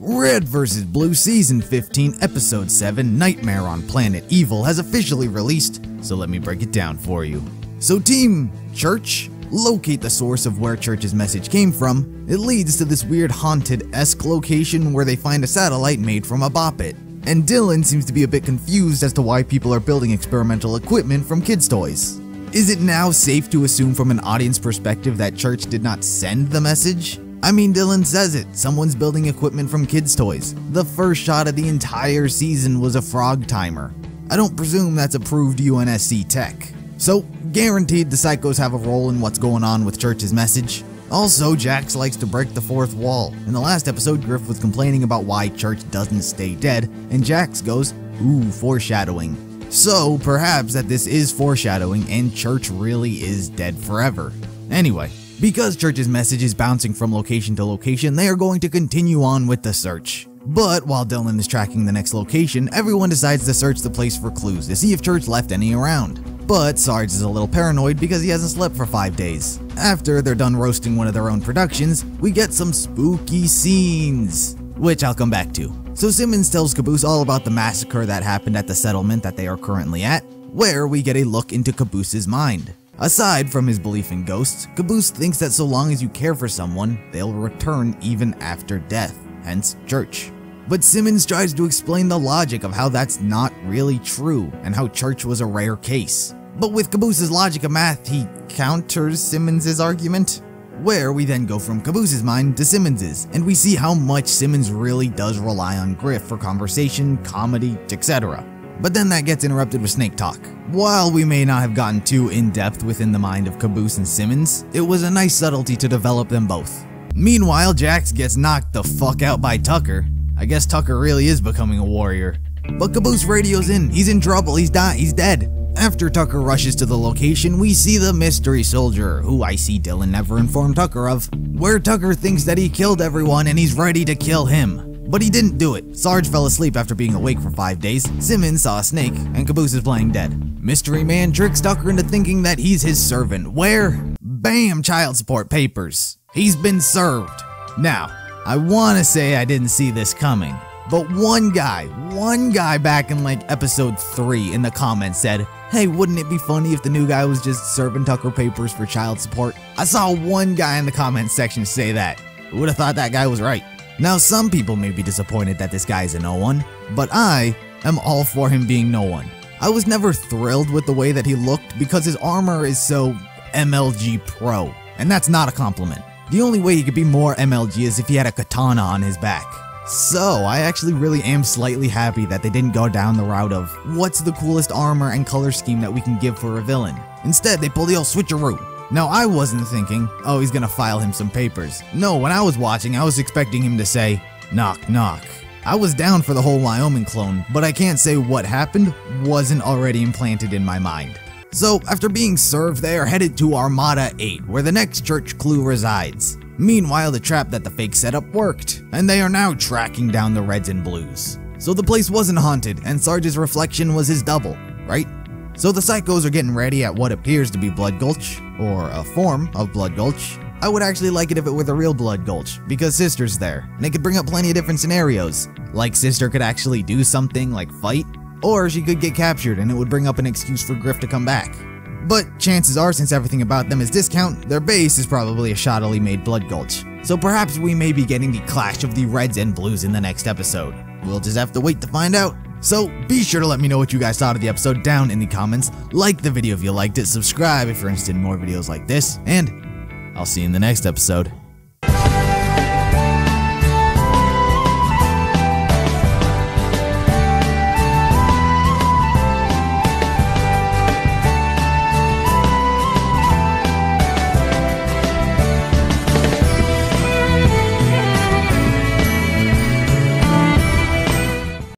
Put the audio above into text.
Red vs. Blue Season 15 Episode 7 Nightmare on Planet Evil has officially released, so let me break it down for you. So Team Church, locate the source of where Church's message came from. It leads to this weird haunted-esque location where they find a satellite made from a bop it. And Dylan seems to be a bit confused as to why people are building experimental equipment from kids' toys. Is it now safe to assume from an audience perspective that Church did not send the message? I mean, Dylan says it, someone's building equipment from kids' toys. The first shot of the entire season was a frog timer. I don't presume that's approved UNSC tech. So, guaranteed the psychos have a role in what's going on with Church's message. Also, Jax likes to break the fourth wall. In the last episode, Griff was complaining about why Church doesn't stay dead, and Jax goes, ooh, foreshadowing. So, perhaps that this is foreshadowing and Church really is dead forever. Anyway, because Church's message is bouncing from location to location, they are going to continue on with the search. But while Dylan is tracking the next location, everyone decides to search the place for clues to see if Church left any around. But Sarge is a little paranoid because he hasn't slept for 5 days. After they're done roasting one of their own productions, we get some spooky scenes, which I'll come back to. So Simmons tells Caboose all about the massacre that happened at the settlement that they are currently at, where we get a look into Caboose's mind. Aside from his belief in ghosts, Caboose thinks that so long as you care for someone, they'll return even after death, hence Church. But Simmons tries to explain the logic of how that's not really true, and how Church was a rare case. But with Caboose's logic of math, he counters Simmons' argument, where we then go from Caboose's mind to Simmons's, and we see how much Simmons really does rely on Griff for conversation, comedy, etc. But then that gets interrupted with snake talk. While we may not have gotten too in-depth within the mind of Caboose and Simmons, it was a nice subtlety to develop them both. Meanwhile, Jax gets knocked the fuck out by Tucker. I guess Tucker really is becoming a warrior. But Caboose radios in, he's in trouble, he's dead. After Tucker rushes to the location, we see the mystery soldier, who I see Dylan never informed Tucker of, where Tucker thinks that he killed everyone and he's ready to kill him. But he didn't do it. Sarge fell asleep after being awake for 5 days, Simmons saw a snake, and Caboose is playing dead. Mystery Man tricks Tucker into thinking that he's his servant, where, bam, child support papers. He's been served. Now, I wanna say I didn't see this coming, but one guy back in like episode 3 in the comments said, hey, wouldn't it be funny if the new guy was just serving Tucker papers for child support? I saw one guy in the comments section say that. Who would have thought that guy was right? Now, some people may be disappointed that this guy is a no one, but I am all for him being no one. I was never thrilled with the way that he looked because his armor is so MLG Pro, and that's not a compliment. The only way he could be more MLG is if he had a katana on his back. So, I actually really am slightly happy that they didn't go down the route of what's the coolest armor and color scheme that we can give for a villain. Instead, they pull the old switcheroo. Now, I wasn't thinking, oh, he's gonna file him some papers. No, when I was watching, I was expecting him to say, knock, knock. I was down for the whole Wyoming clone, but I can't say what happened wasn't already implanted in my mind. So, after being served, they are headed to Armada 8, where the next Church clue resides. Meanwhile, the trap that the fake setup worked, and they are now tracking down the Reds and Blues. So the place wasn't haunted, and Sarge's reflection was his double, right? So the psychos are getting ready at what appears to be Blood Gulch, or a form of Blood Gulch. I would actually like it if it were the real Blood Gulch, because Sister's there, and it could bring up plenty of different scenarios. Like Sister could actually do something like fight, or she could get captured and it would bring up an excuse for Griff to come back. But chances are, since everything about them is discount, their base is probably a shoddily made Blood Gulch. So perhaps we may be getting the clash of the Reds and Blues in the next episode. We'll just have to wait to find out. So be sure to let me know what you guys thought of the episode down in the comments, like the video if you liked it, subscribe if you're interested in more videos like this, and I'll see you in the next episode.